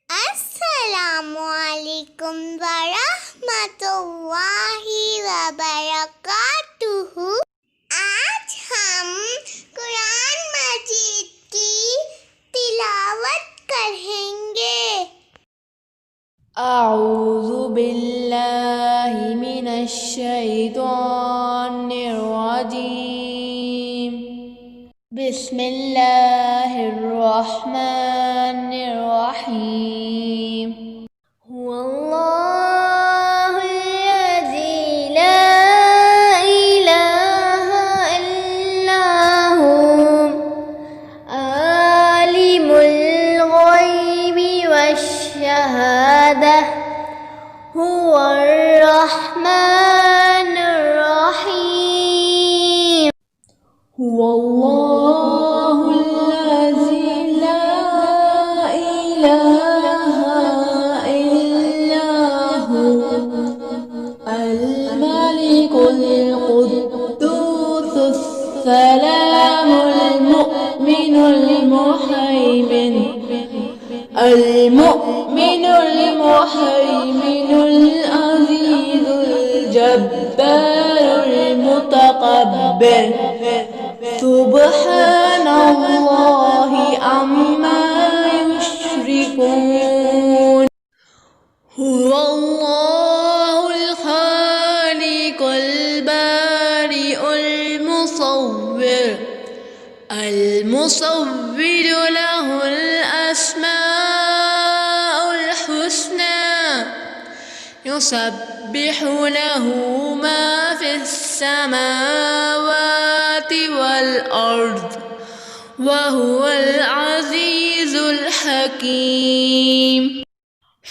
السلام علیکم ورحمۃ اللہ وبرکاتہ۔ آج ہم قرآن مجید کی تلاوت کریں گے۔ اعوذ باللہ من الشیطان الرجیم، بسم اللہ الرحمن الرحیم۔ هو اللہ الذی لا الہ الا هو، عالم الغیب والشہادہ، هو الرحمن الرحیم۔ هو اللہ الذی لا الہ الا هو، الملک القدوس السلام المؤمن المهيمن العزيز الجبار المتكبر، سبحان الله عما يشركون۔ هو الله الخالق البارئ المصور له الأسماء الحسنى، يسبح له ما في السماوات والأرض، وهو العزيز الحكيم۔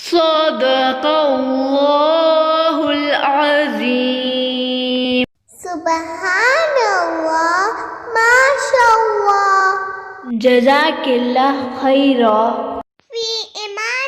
صدق اللہ العظیم۔ سبحان اللہ، ماشاء اللہ، جزاک اللہ خیرا۔ فی امان